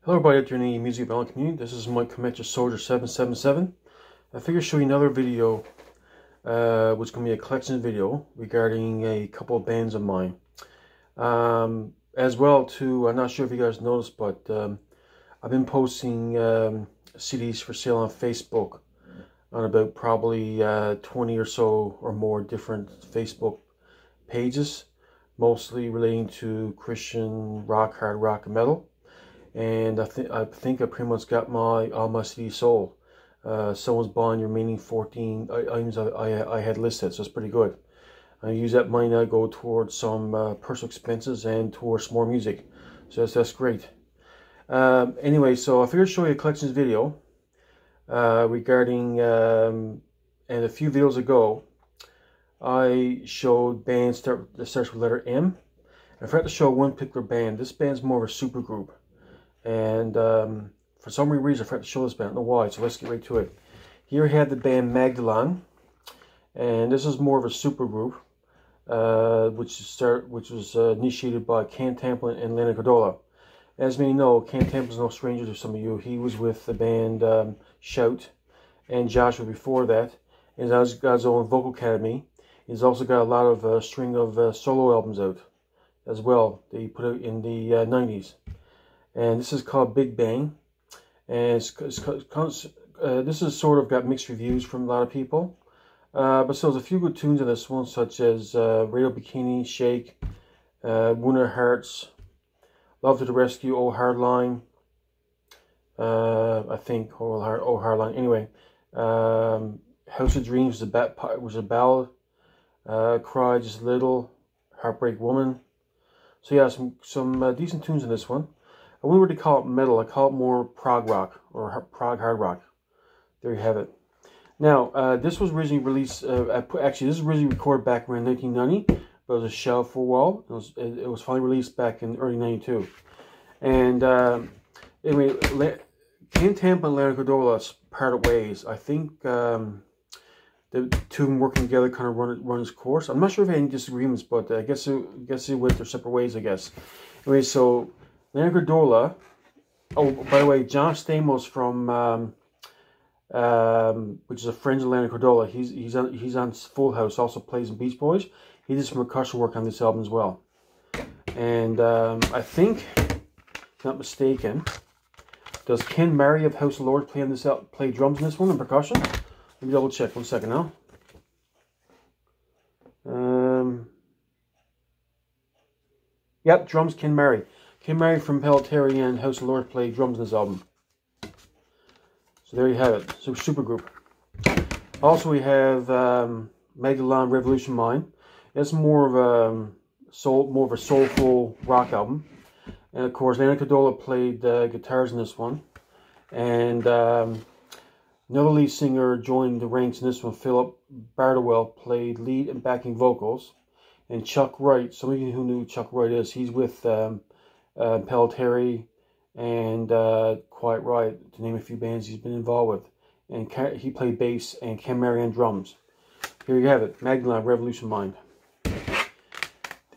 Hello everybody out there in the music metal community. This is Mike Comanche Soldier 777. I figured to show you another video, which is going to be a collection video regarding a couple of bands of mine. As well too, I'm not sure if you guys noticed, but I've been posting CDs for sale on Facebook on about probably 20 or so or more different Facebook pages, mostly relating to Christian rock, hard rock, and metal. And I think I pretty much got all my CDs sold. Someone's buying your remaining 14 items I had listed, so it's pretty good. I use that money now to go towards some personal expenses and towards more music, so that's great. Anyway, so I figured to show you a collections video regarding, and a few videos ago I showed bands that starts with letter M. I forgot to show one particular band. This band's more of a super group. And for some reason I forgot to show this band. I don't know why, so let's get right to it. Here we have the band Magdalene, and this is more of a super group, which was initiated by Ken Tamplin and Lenny Cordola. As you may know, Ken Tamplin is no stranger to some of you. He was with the band Shout and Joshua before that, and he's got his own vocal academy. He's also got a lot of string of solo albums out as well. They put out in the 90s. And this is called Big Bang, and this is sort of got mixed reviews from a lot of people, but still there's a few good tunes in this one, such as Radio Bikini, Shake, Wounded Hearts, Love to the Rescue, Oh Hardline, I think, Oh Hardline, anyway, House of Dreams was a ballad, Cry Just a Little, Heartbreak Woman. So yeah, some decent tunes in this one. I wouldn't really call it metal. I call it more prog rock or prog hard rock. There you have it. Now, this was originally released. Actually, this was originally recorded back around 1990, but it was a shelf for a while. It was finally released back in early '92. And anyway, Ken Tamplin and Lenny Cordola parted ways. I think the two of them working together kind of run its course. I'm not sure if they had any disagreements, but I guess they went their separate ways, I guess. Anyway, so Lenny Cordola. Oh, by the way, John Stamos from which is a friend of Lenny Cordola. He's on Full House. Also plays in Beach Boys. He did some percussion work on this album as well. And I think, if I'm not mistaken, does Ken Mary of House of Lords play drums in this one and percussion? Let me double check. 1 second now. Yep, drums Ken Mary. Ken Mary from Pelletary and House of Lords played drums in this album. So there you have it. So super group. Also we have Magdalene Revolution Mind. It's more of a soulful rock album. And of course, Lenny Cordola played guitars in this one. And another lead singer joined the ranks in this one. Philip Bardowell played lead and backing vocals. And Chuck Wright, some of you who knew who Chuck Wright is, he's with Pelletary and Quiet Riot, to name a few bands he's been involved with. And he played bass and Ken Mary on drums. Here you have it, Magdalene Revolution Mind.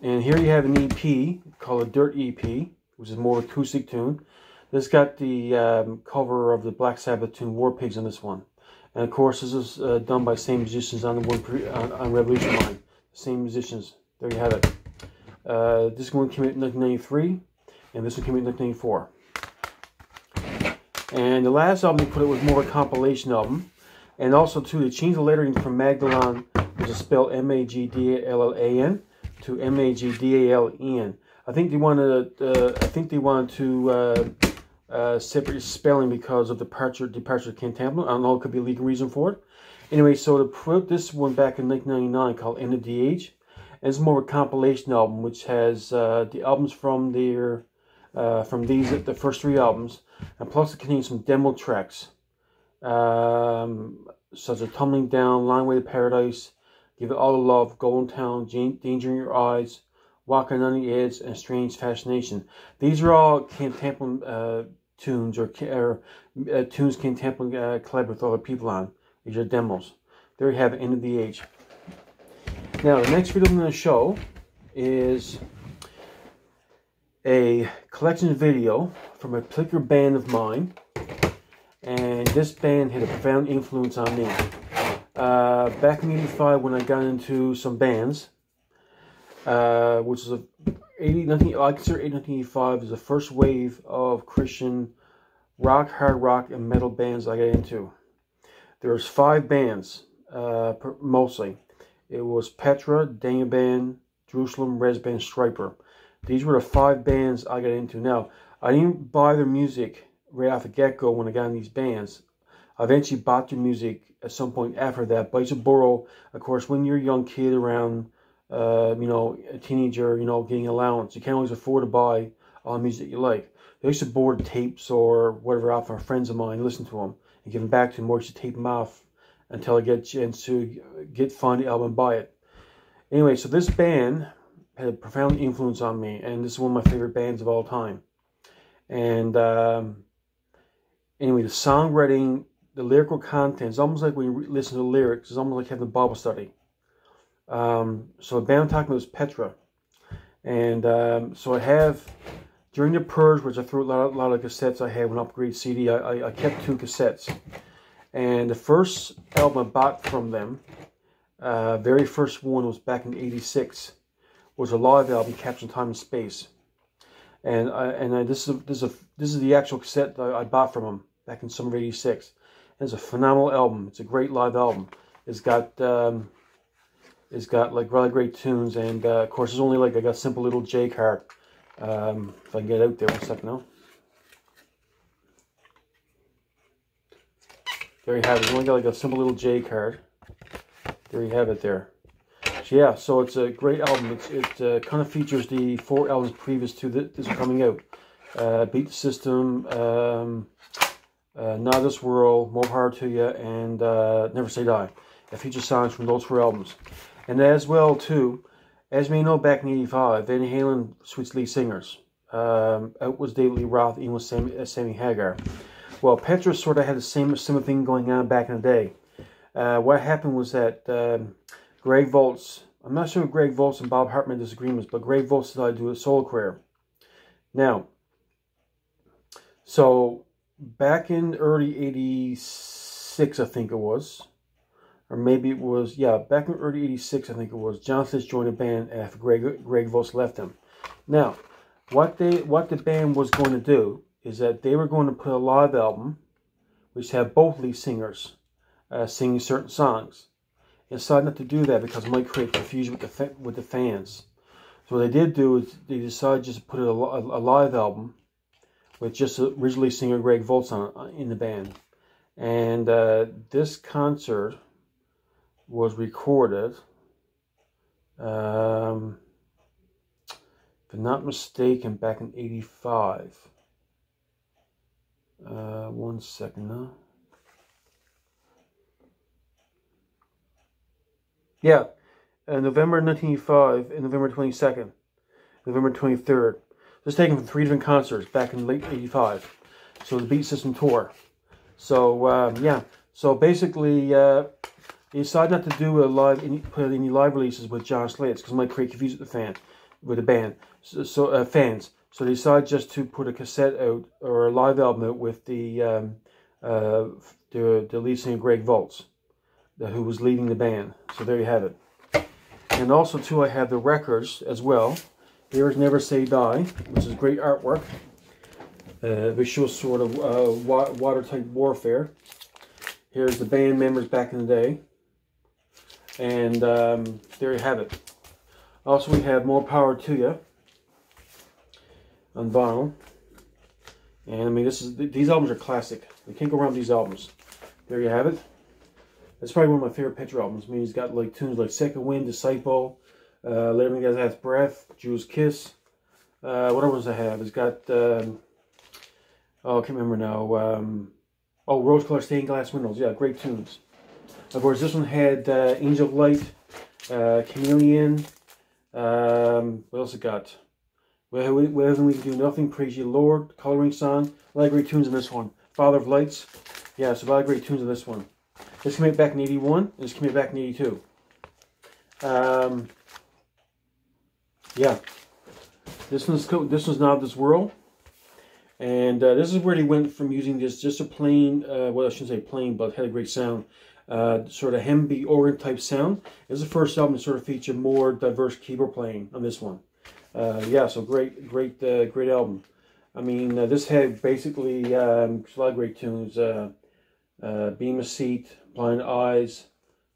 And here you have an EP called a Dirt EP, which is more acoustic tune. This got the cover of the Black Sabbath tune War Pigs on this one. And of course this is done by same musicians on the one on Revolution Mind. Same musicians. There you have it. This one came out in 1993. And this one came out in 1994. And the last album they put out was more of a compilation album. And also too, they changed the lettering from Magdalene, which is spelled M-A-G-D-A-L-L-A-N, to M-A-G-D-A-L-E-N. I think they wanted to separate spelling because of departure of Ken Tamplin. I don't know, it could be a legal reason for it. Anyway, so to put this one back in 1999 called End of the Age. And it's more of a compilation album, which has the albums from their the first 3 albums, and plus it contains some demo tracks, such as Tumbling Down, Long Way to Paradise, Give It All the Love, Golden Town, Danger in Your Eyes, Walking on the Edge, and Strange Fascination. These are all Ken Tamplin tunes, or tunes Ken Tamplin collaborated with other people on. These are demos. There you have it, End of the Age. Now, the next video I'm going to show is a collection video from a particular band of mine, and this band had a profound influence on me. Back in '85, when I got into some bands, which is I consider 1985 as the first wave of Christian rock, hard rock, and metal bands I got into. There's 5 bands, mostly. It was Petra, Daniel Band, Jerusalem, Res Band, Striper. These were the 5 bands I got into. Now, I didn't buy their music right off the get-go when I got in these bands. I eventually bought their music at some point after that. But I used to borrow, of course, when you're a young kid around, a teenager, getting allowance, you can't always afford to buy all the music you like. I used to borrow tapes or whatever off from friends of mine, listen to them, and give them back to them, or I used to tape them off until I get a chance to find the album and buy it. Anyway, so this band had a profound influence on me, and this is one of my favorite bands of all time. And anyway, the songwriting, the lyrical content, it's almost like when you listen to the lyrics, it's almost like having a Bible study. So the band I'm talking about is Petra. And so I have, during the purge, which I threw a lot of cassettes I had with an upgrade CD, I kept 2 cassettes. And the first album I bought from them, very first one, was back in '86. Was a live album, Capturing Time and Space. And this is the actual cassette that I bought from them back in summer of '86. And it's a phenomenal album. It's a great live album. It's got like really great tunes, and of course, it's only like I got a simple little J card. If I can get it out there 1 second now. There you have it. It's only got like a simple little J card. There you have it there. So yeah, so it's a great album. It kind of features the 4 albums previous to this coming out. Beat the System, Not This World, More Power to You, and Never Say Die. It features songs from those 4 albums. And as well, too, as you may know, back in '85, Van Halen switched lead singers. Out was David Lee Roth, in was Sammy Hagar. Well, Petra sort of had the similar thing going on back in the day. What happened was that Greg Volz, I'm not sure if Greg Volz and Bob Hartman had disagreements, but Greg Volz decided to do a solo career. Now, so back in early '86, I think it was, or maybe it was, yeah, back in early '86, I think it was, John Stitch joined the band after Greg Volz left him. Now, what the band was going to do is that they were going to put a live album, which had both lead singers singing certain songs. They decided not to do that because it might create confusion with the fans. So what they did do is they decided just to put a live album with just originally singer Greg Volz in the band. And this concert was recorded, if I'm not mistaken, back in '85. 1 second now. Yeah, November 1985 and November 22nd, November 23rd. Just taken from 3 different concerts back in late '85. So the Beat System tour. So yeah, so basically they decided not to do put any live releases with John Slates because it might create confusion with the band, fans. So they decided just to put a cassette out or a live album out with the lead singer Greg Volz, who was leading the band. So there you have it. And also too, I have the records as well. Here's Never Say Die, which is great artwork. Which shows sort of watertight warfare. Here's the band members back in the day. And there you have it. Also, we have More Power to You on vinyl. And I mean, these albums are classic. You can't go wrong with these albums. There you have it. That's probably one of my favorite Petra albums. I mean, he's got like tunes like Second Wind, Disciple, Let Him Get His Breath, Jew's Kiss. What else does I have? It's got, oh, I can't remember now. Oh, Rose Colored Stained Glass Windows. Yeah, great tunes. Of course, this one had Angel of Light, Chameleon. What else it got? Wherever We Can Do Nothing, Praise You Lord, Coloring Song. A lot of great tunes in this one. Father of Lights. Yeah, so a lot of great tunes in this one. This came out back in '81, and this came out back in '82. Yeah. This one's Not This World. And this is where they went from using just a plain, well, I shouldn't say plain, but had a great sound, sort of hemby organ type sound. This is the first album to sort of feature more diverse keyboard playing on this one. Yeah, so great album. I mean, this had basically a lot of great tunes. Beam a Seat, Blind Eyes,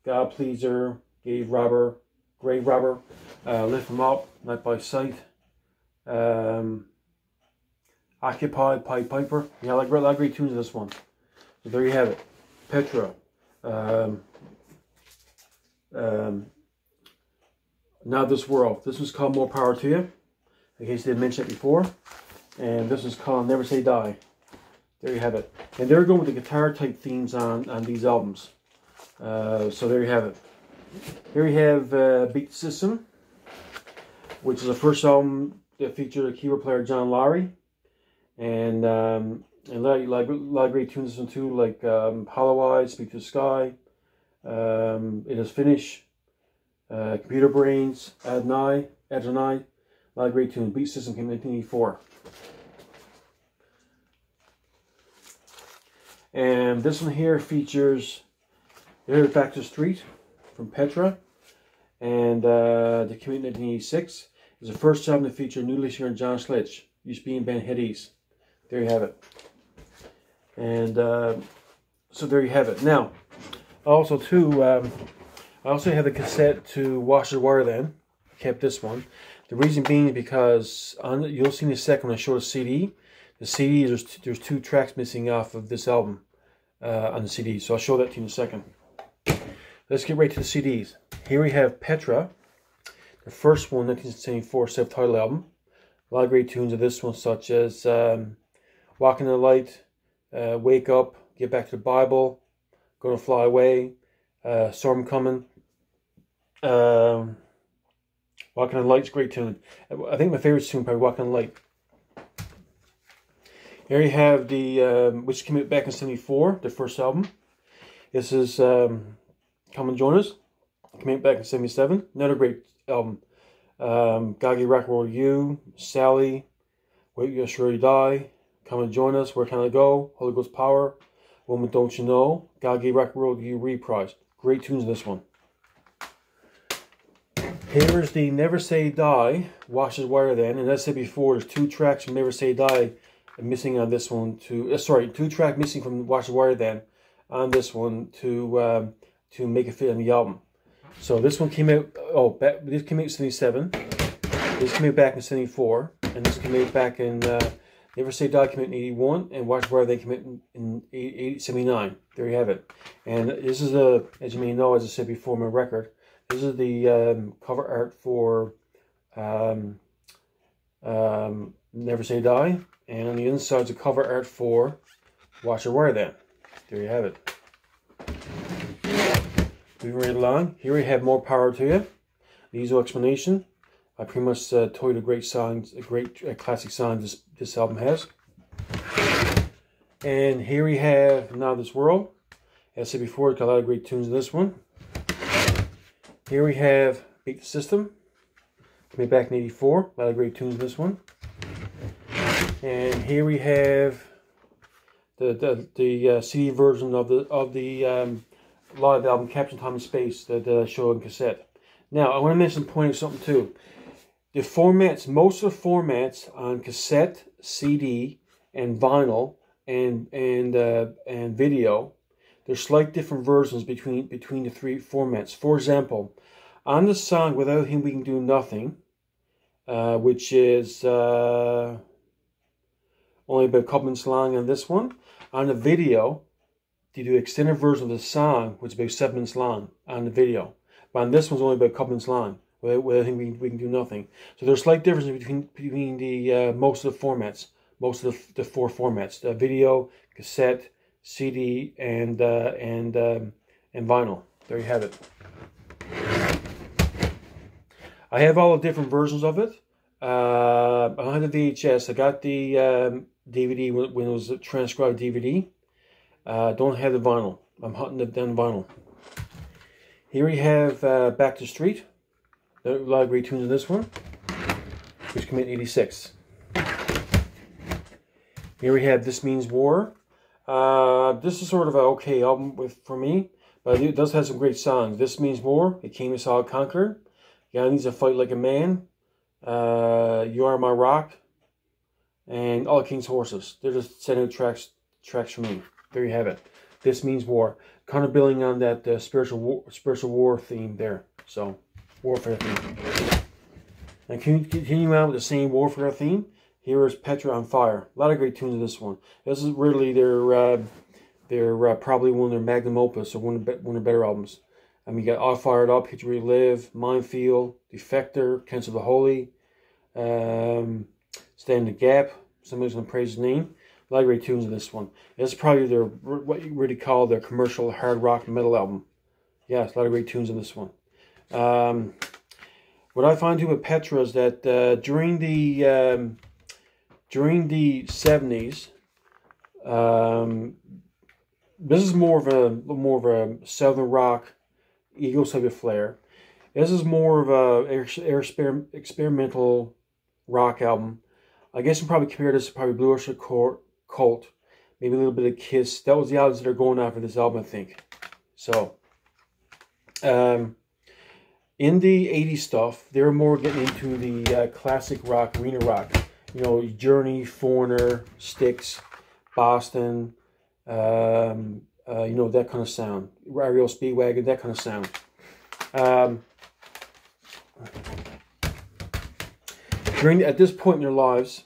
God Pleaser, Grave Robber, Lift 'Em Up, Night by Sight, Occupied, Pied Piper. Yeah, a lot of great tunes in this one. So there you have it. Petra. Not This World. This one's called More Power to You, in case I didn't mention it before. And this one's called Never Say Die. There you have it. And they're going with the guitar type themes on these albums. So there you have it. Here you have Beat System, which is the first album that featured a keyboard player, John Lawry. And a lot of great tunes in this one too, like Hollow Eyes, Speak to the Sky, It Is Finished, Computer Brains, Adonai. A lot of great tunes. Beat System came in 1984. And this one here features They're Back to the Street from Petra. And the came in 1986. It was the first album to feature new lead singer John Sledge, used to be in band Head East. There you have it. And so there you have it. Now, also too, I also have the cassette to Wash the Wire Then. I kept this one. The reason being because you'll see in a second when I show the CD. The CD, there's 2 tracks missing off of this album on the CD. So I'll show that to you in a second. Let's get right to the CDs. Here we have Petra, the first one, 1974 self-titled album. A lot of great tunes of this one, such as Walk in the Light, Wake Up, Get Back to the Bible, Gonna Fly Away, Storm Coming. Walk in the Light's a great tune. I think my favorite tune probably Walk in the Light. Here you have the, which came out back in 74, the first album. This is Come and Join Us. Came out back in 77. Another great album. Gagi Rock World U, Sally, Wait You'll Surely Die, Come and Join Us, Where Can I Go, Holy Ghost Power, Woman Don't You Know, Gagi Rock World U reprise. Great tunes in this one. Here's the Never Say Die, Wash the Wire Then, and as I said before, there's 2 tracks from Never Say Die missing on this one. 2 tracks missing from Wash the Wire Then on this one to make it fit on the album. So this one came out, this came out in 77, this came out back in 74, and this came out back in, Never Say Die came out in 81, and Watch Where They came out in 79. There you have it. And this is, as you may know, as I said before, my record. This is the cover art for Never Say Die, and on the inside is the cover art for Watch Where Then. There you have it. Moving right along, here we have More Power to You. The usual explanation. I pretty much told you the great songs, classic songs this album has. And here we have Now This World. As I said before, it's got a lot of great tunes in this one. Here we have Beat the System. Came back in 84. A lot of great tunes in this one. And here we have the CD version of the live album Captain Time and Space that I showed on cassette. Now I want to mention something too. The formats, most of the formats on cassette, CD, and vinyl, and video, there's slight different versions between the 3 formats. For example, on the song Without Him We Can Do Nothing, which is only about a couple minutes long on this one. On the video, they do an extended version of the song, which is about 7 minutes long on the video. But on this one's only about a couple minutes long. Without Him we Can Do Nothing. So there's slight differences between the most of the formats, most of the 4 formats: the video, cassette, CD, and vinyl. There you have it. I have all the different versions of it. I don't have the VHS. I got the DVD when it was a transcribed DVD. Don't have the vinyl. I'm hunting down vinyl. Here we have Back to the Street. A lot of great tunes in this one. which came out in '86. Here we have This Means War. This is sort of an okay album for me, but it does have some great songs. This Means War, It Came to Solid Conquer, God Needs to Fight Like a Man, You Are My Rock, and All King's Horses. They're just sending out tracks for me. There you have it. This Means War. Kind of building on that spiritual war theme there. So, warfare theme. And continuing on with the same warfare theme, here is Petra on Fire. A lot of great tunes in this one. This is really their probably one of their magnum opus, or one of the better albums. I mean, you got All Fired Up, Hit You Where You Live, Minefield, Defector, Cancel the Holy, Stand in the Gap. Somebody's going to praise his name. A lot of great tunes in this one. This is probably their, what you really call their commercial hard rock metal album. Yes, a lot of great tunes in this one. What I find too with Petra is that during the 70s, this is more of a southern rock, ego type flair. This is more of a experimental rock album. I guess you probably compare this to probably Blue Oyster Cult, maybe a little bit of Kiss. That was the albums that are going after this album, I think. So, in the 80s stuff, they were more getting into the classic rock, arena rock. You know, Journey, Foreigner, Styx, Boston, you know, that kind of sound. REO Speedwagon, that kind of sound. At this point in their lives,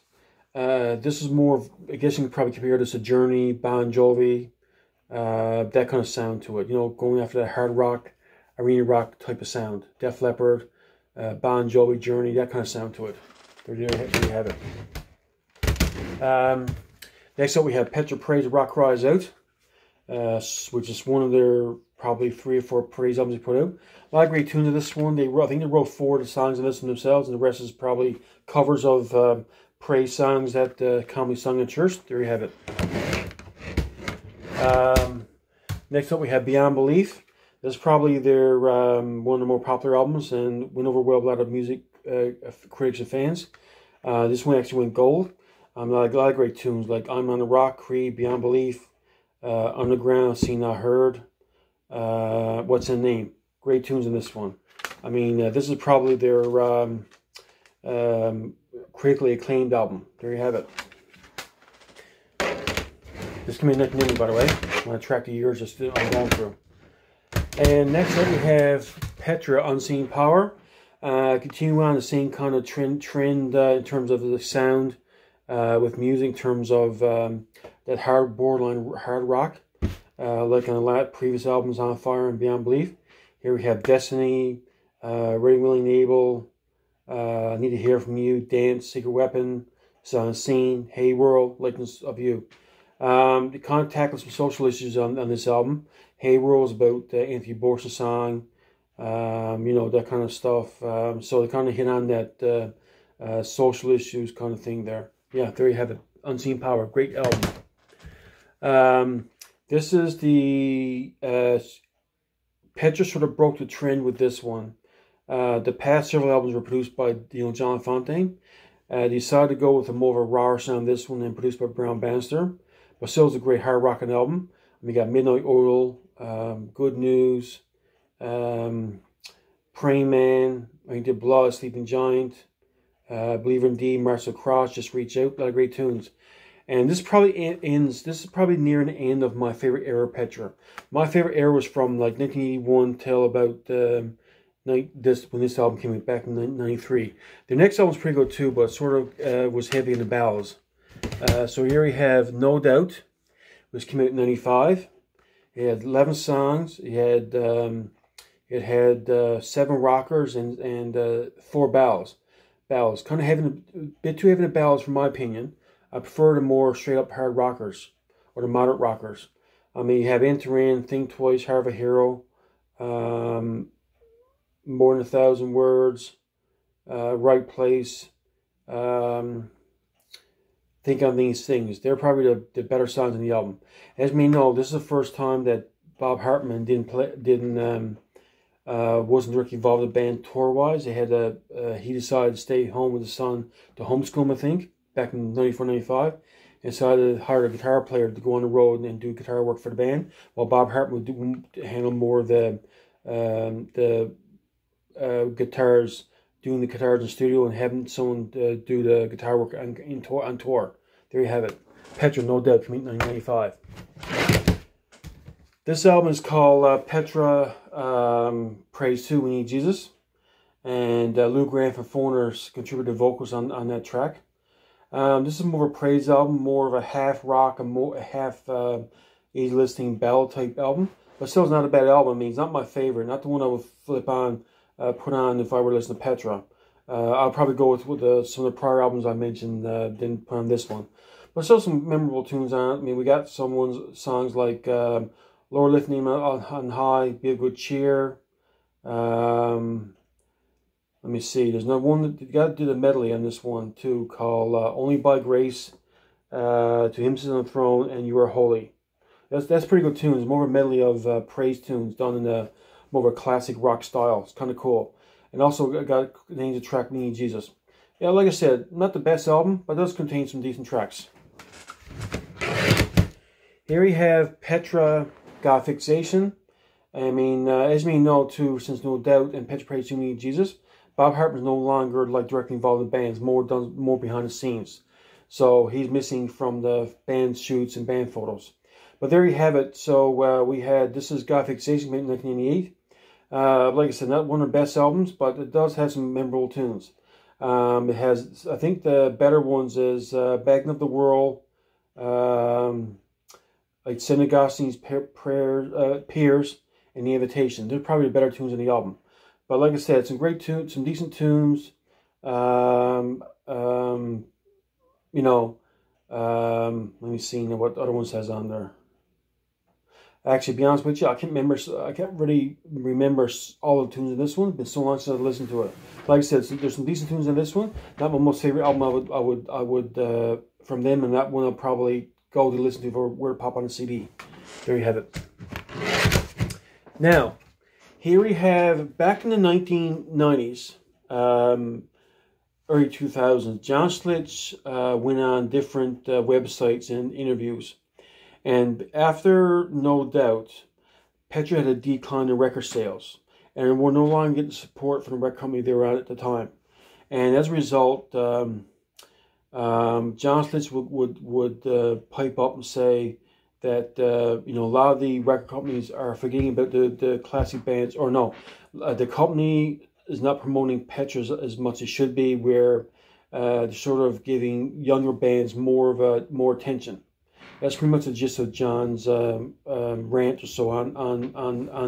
this is more of, I guess you could probably compare this to Journey, Bon Jovi, that kind of sound to it. You know, going after that hard rock, arena rock type of sound. Def Leppard, Bon Jovi, Journey, that kind of sound to it. There you have it. Next up we have Petra Praise Rock Cries Out, which is one of their probably 3 or 4 praise albums they put out. A lot of great tunes in this one. I think they wrote 4 of the songs in this one themselves, and the rest is probably covers of praise songs that commonly sung in church. There you have it. Next up we have Beyond Belief. This is probably their one of the more popular albums and went over well with a lot of music critics and fans. This one actually went gold. A lot of great tunes like I'm on the Rock, Creed, Beyond Belief, Underground, Seen Not Heard, What's in Name. Great tunes in this one. I mean, this is probably their critically acclaimed album. There you have it. This came in 1990, by the way. I'm going to track the years just I'm going through. And next up we have Petra, Unseen Power. Continue on the same kind of trend in terms of the sound with music, in terms of that borderline hard rock, like on a lot of previous albums, On Fire and Beyond Belief. Here we have Destiny, Ready, Willing, Able, Need to Hear From You, Dance, Secret Weapon, Unseen, Hey World, Likeness of You. They kind of tackle some social issues on this album. Hey World is about the anti-abortion song, you know, that kind of stuff. So they kind of hit on that social issues kind of thing there. Yeah, there you have it. Unseen Power, great album. This is the Petra sort of broke the trend with this one. The past several albums were produced by John Fontaine. They decided to go with a more of a raw sound. This one, and produced by Brown Bannister, but still is a great hard rocking album. We got Midnight Oil, Good News, Praying Man, I think did Blood, Sleeping Giant, Believer Indeed, March of the Cross, Just Reach Out. A lot of great tunes. And this probably ends. This is probably near the end of my favorite era of Petra. My favorite era was from like 1981 till about when this album came out back in '93. The next album was pretty good too, but sort of was heavy in the ballads. So here we have No Doubt, which came out in '95. It had 11 songs. It had 7 rockers and 4 ballads. Kind of a bit too heavy in the ballads, for my opinion. I prefer the more straight up hard rockers, or the moderate rockers. I mean, you have Enter In, Think Twice, Heart of a Hero, More Than 1,000 Words, Right Place, Think on These Things. They're probably the better songs in the album. As we know, this is the first time that Bob Hartman didn't wasn't directly involved in the band tour-wise. They had he decided to stay home with his son to homeschool him, I think, back in 94, 95. And decided to hire a guitar player to go on the road and do guitar work for the band, while Bob Hartman would handle more of the guitars, doing the guitars in the studio and having someone do the guitar work on tour. There you have it. Petra, No Doubt, came out in 1995. This album is called Petra, Praise 2, We Need Jesus. And Lou Grant from Foreigners contributed vocals on that track. This is more of a praise album, more of a half rock and more a half easy listening ballad type album. But still, it's not a bad album. I mean, it's not my favorite, not the one I would flip on, put on if I were listening to Petra. I'll probably go with some of the prior albums I mentioned, didn't put on this one. But still some memorable tunes on it. I mean, we got some songs like Lord Lift Me on High, Be of Good Cheer. Let me see. There's another one that you got to do the medley on this one too, called "Only by Grace," "To Him Sits on the Throne," and "You Are Holy." That's pretty good tunes. More of a medley of praise tunes done in a more of a classic rock style. It's kind of cool. And also got named the track "We Need Jesus." Yeah, like I said, not the best album, but it does contain some decent tracks. Here we have Petra, God Fixation. I mean, as we know too, since No Doubt and Petra Praise 2, We Need Jesus, Bob Hartman's no longer like directly involved in bands, done more behind the scenes. So he's missing from the band shoots and band photos. But there you have it. So we had, this is God Fixation, made in 1988. Like I said, not one of the best albums, but it does have some memorable tunes. It has, I think the better ones is Begging of the World, like St. Augustine's Peers, and The Invitation. They're probably the better tunes in the album. But like I said, some great tunes, some decent tunes. You know, let me see what other ones has on there. Actually, to be honest with you, I can't really remember all the tunes in this one. It's been so long since I listened to it. Like I said, there's some decent tunes in this one. Not my most favorite album I would from them, and that one I'll probably go to listen to if I were to pop on a CD. There you have it. Now, here we have, back in the 1990s, early 2000s, John Schlitz went on different websites and interviews. And after No Doubt, Petra had a decline in record sales. And were no longer getting support from the record company they were at the time. And as a result, John Schlitz would pipe up and say that you know, a lot of the record companies are forgetting about the classic bands, or no, the company is not promoting Petra as much as should be, where they're sort of giving younger bands more attention. That's pretty much the gist of John's rant or so on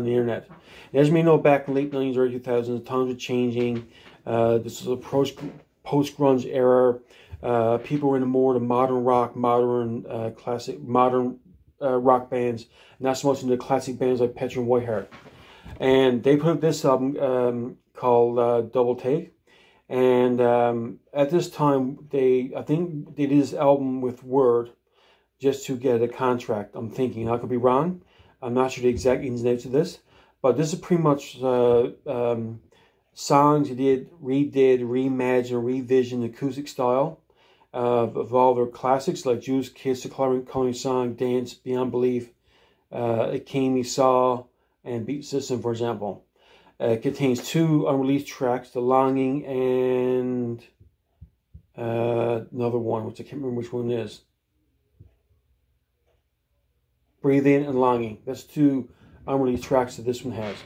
the internet. And as we know, back in the late 90s, early 2000s, times were changing. This was a post-grunge era. People were into more the modern rock, classic, modern rock bands, not so much into classic bands like Petra and Whiteheart. And they put out this album called Double Take. And at this time, I think they did this album with Word just to get a contract. I'm thinking, I could be wrong. I'm not sure the exact ins and outs of this, but this is pretty much songs he did, redid, reimagined, revisioned acoustic style of all their classics like Judas Kiss, The Calling Song, Dance, Beyond Belief, It Came, We Saw, and Beat System, for example. It contains 2 unreleased tracks, The Longing and another one, which I can't remember which one it is. Breathe In and Longing. That's 2 unreleased tracks that this one has.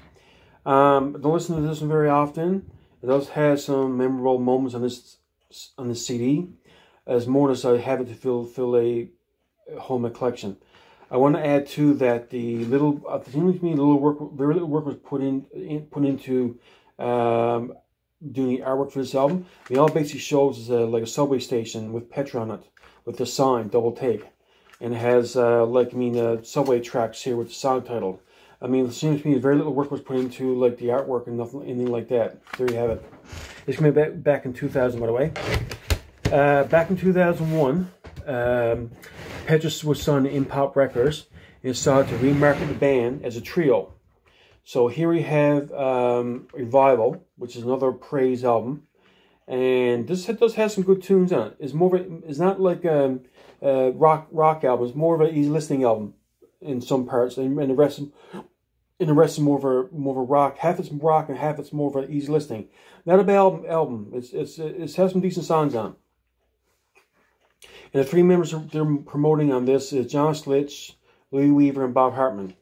Don't listen to this one very often. It does have some memorable moments on this CD. As more as I have it to fill a home collection. I want to add too that very little work was put into doing the artwork for this album. I mean, all it basically shows is like a subway station with Petra on it, with the sign Double Take. And it has, subway tracks here with the song title. I mean, it seems to me very little work was put into, like, the artwork and anything like that. There you have it. It's coming back in 2000, by the way. Back in 2001, Petra was signed to Impop Records and decided to remarket the band as a trio. So here we have Revival, which is another praise album, and this does have some good tunes on it. It's more of a, it's not like a rock album. It's more of an easy listening album in some parts, and the rest is more of a rock. Half it's rock and half it's more of an easy listening. Not a bad album. It has some decent songs on it. And the three members they're promoting on this is John Schlitz, Louis Weaver, and Bob Hartman.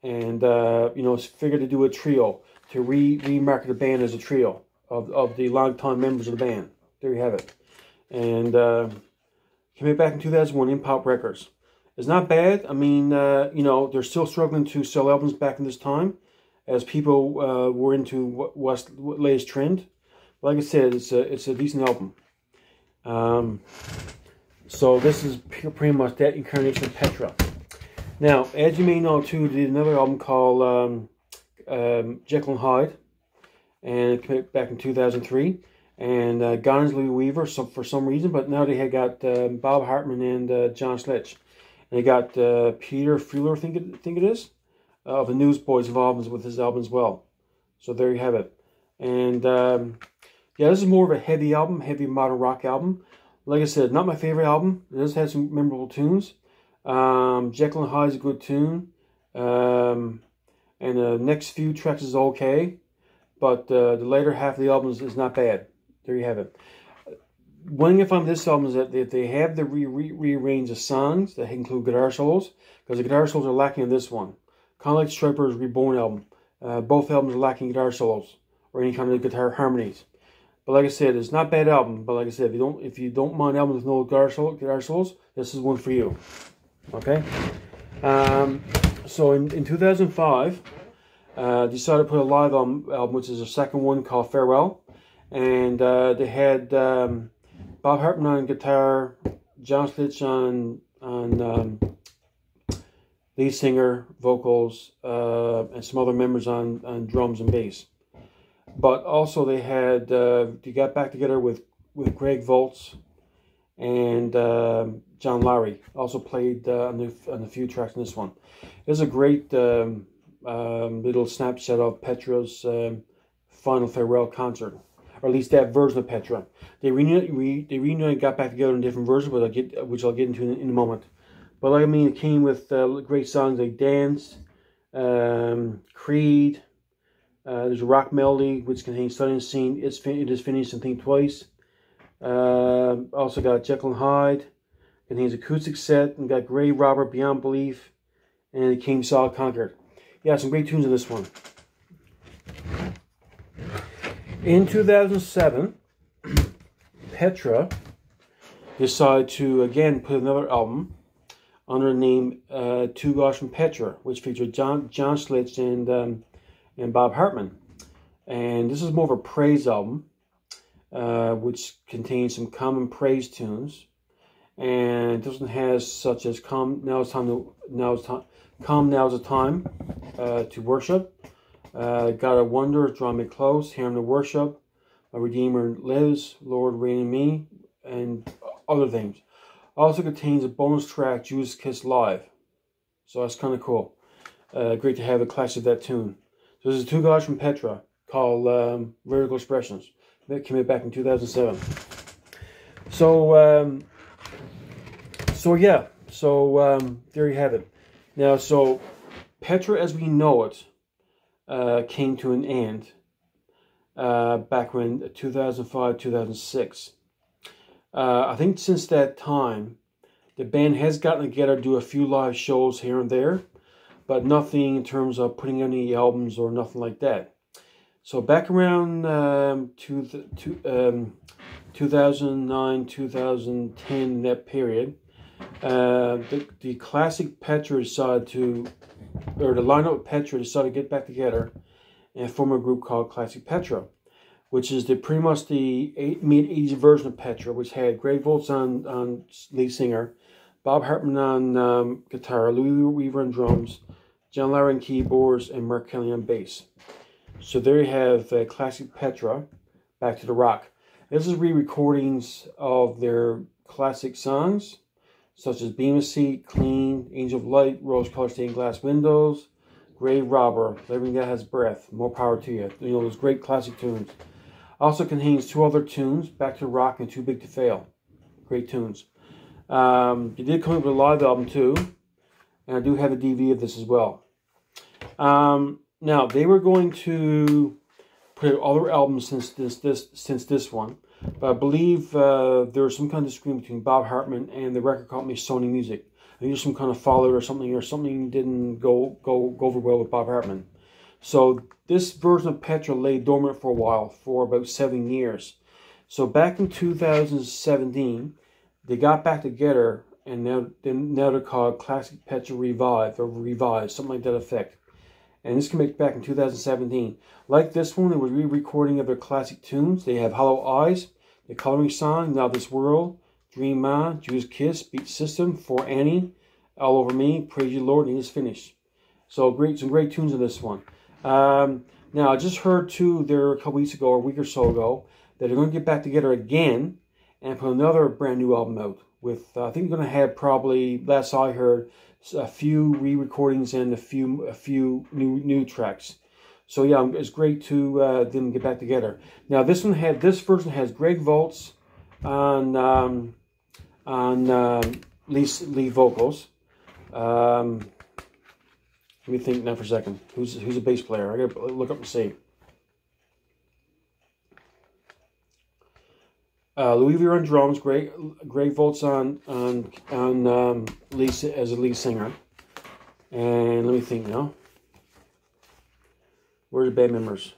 And, you know, it's figured to do a trio, to remarket the band as a trio of the longtime members of the band. There you have it. And came back in 2001 in Pop Records. It's not bad. I mean, you know, they're still struggling to sell albums back in this time, as people were into what latest trend. But like I said, it's a decent album. So this is pretty much that incarnation of Petra. Now, as you may know too, they did another album called Jekyll and Hyde, and it came back in 2003. And gone is Louis Weaver for some reason, but now they had got Bob Hartman and John Schlitz. And they got Peter Fuller, I think it is, of the Newsboys involved with his album as well. So there you have it. And yeah, this is more of a heavy album, heavy modern rock album. Like I said, not my favorite album. It does have some memorable tunes. Jekyll and Hyde is a good tune. And the next few tracks is okay. But the later half of the album is not bad. There you have it. One thing I found with this album is that they have the rearrange of songs that include guitar solos, because the guitar solos are lacking in this one. Kind of like Stryper's Reborn album. Both albums are lacking guitar solos or any kind of guitar harmonies. But like I said, it's not a bad album. But like I said, if you don't mind albums with no guitar solos, this is one for you. Okay. So in 2005, decided to put a live album, which is their second one, called Farewell, and they had Bob Hartman on guitar, John Schlitz on lead singer, vocals, and some other members on drums and bass. But also they had they got back together with Greg Volz and John Lowry. Also played on a few tracks in this one. It's a great little snapshot of Petra's final farewell concert, or at least that version of Petra. They reunited, got back together in different versions, but which I'll get into in a moment. But like I mean, it came with great songs like Dance, Creed. There's a rock melody which contains Stunning Scene, It Is Finished, and Think Twice. Also got Jekyll and Hyde, contains acoustic set, and got Grey Robber, Beyond Belief, and It Came Saw Conquered. Yeah, some great tunes in this one. In 2007, Petra decided to again put another album under the name Two Guys from Petra, which featured John Schlitz and Bob Hartman. And this is more of a praise album, which contains some common praise tunes. And this one has such as Come Now's a Time to Worship, God of Wonder, Draw Me Close, Hear Him to Worship, A Redeemer Lives, Lord Reign in Me, and other things. Also contains a bonus track, Judas Kiss Live. So that's kind of cool. Great to have a classic of that tune. So this is Two Guys from Petra, called Vertical Expressions. That came out back in 2007. So there you have it. Now, so Petra as we know it came to an end back when 2005, 2006. I think since that time, the band has gotten together to do a few live shows here and there, but nothing in terms of putting any albums or nothing like that. So back around 2009, 2010, that period, the classic Petra decided to, or the lineup of Petra decided to get back together and form a group called Classic Petra, which is pretty much the mid-80s version of Petra, which had Greg Volz on lead singer, Bob Hartman on guitar, Louis Weaver on drums, John Lowry on keyboards, and Mark Kelly on bass. So there you have Classic Petra, back to the rock. This is re-recordings of their classic songs, such as Beam of Seat, Clean, Angel of Light, Rose Colored Stained Glass Windows, Grave Robber, Living That Has Breath, More Power to You. You know, those great classic tunes. Also contains 2 other tunes, Back to Rock and Too Big to Fail. Great tunes. They did come up with a live album too, and I do have a DVD of this as well. Now, they were going to put out other albums since this one, but I believe there was some kind of disagreement between Bob Hartman and the record company Sony Music. I think there's some kind of fallout or something didn't go over well with Bob Hartman. So this version of Petra lay dormant for a while, for about 7 years. So back in 2017, they got back together, and now they're called Classic Petra Revive, or Revised, something like that effect. And this came back in 2017. Like this one, it was re-recording of their classic tunes. They have Hollow Eyes, The Coloring Song, Now This World, Dream On, Judas Kiss, Beat System, For Annie, All Over Me, Praise You Lord, and It's Finished. So some great tunes in this one. Now, I just heard too, there a couple weeks ago, or a week or so ago, that they're going to get back together again and put another brand new album out. With I think they're going to have probably, last I heard, a few re-recordings and a few new tracks. So yeah, it's great to them get back together. Now this version has Greg Volz on lead vocals. Let me think now for a second. Who's a bass player? I gotta look up and see. Louis Vere on drums. Greg Volz on as a lead singer. And let me think now. Where's the band members?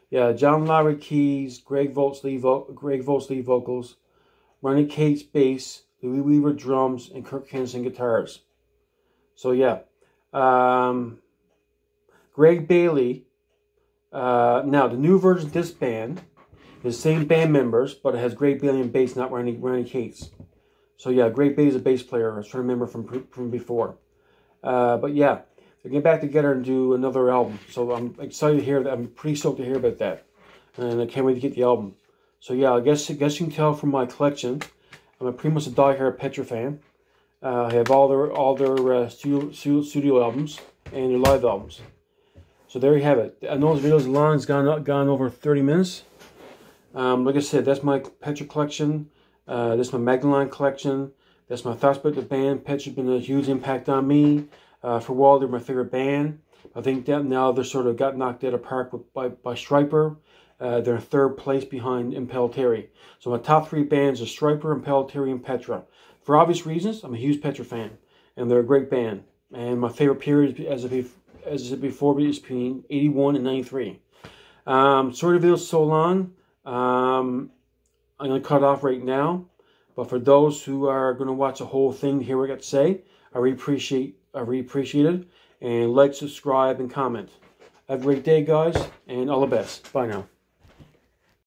Yeah, John Lowry keys, Greg Volz lead vocals, Ronnie Cates bass, Louis Weaver drums, and Kirk Henson guitars. So yeah, Greg Bailey. Now the new version of this band is the same band members, but it has Greg Bailey on bass, not Ronnie Cates. So yeah, Greg Bailey's a bass player. I was trying to remember from before. But yeah, they're getting back together and do another album. So I'm excited to hear that. I'm pretty stoked to hear about that, and I can't wait to get the album. So yeah, I guess you can tell from my collection, I'm pretty much a die-hard Petra fan. I have all their studio albums and their live albums. So there you have it. I know this video's long. It's gone over 30 minutes. Like I said, that's my Petra collection. That's my Magdalene collection. That's my thoughts about the band. Petra's been a huge impact on me. For a while, they're my favorite band. I think that now they're sort of got knocked out of the park by Stryper. They're in 3rd place behind Impellitteri. So my top 3 bands are Stryper, Impellitteri, and Petra. For obvious reasons, I'm a huge Petra fan, and they're a great band. And my favorite period, as I said before, is between 81 and 93. Sorry the video's so long. I'm going to cut it off right now. But for those who are going to watch the whole thing, hear what I got to say, I really appreciate it. And like, subscribe, and comment. Have a great day, guys, and all the best. Bye now.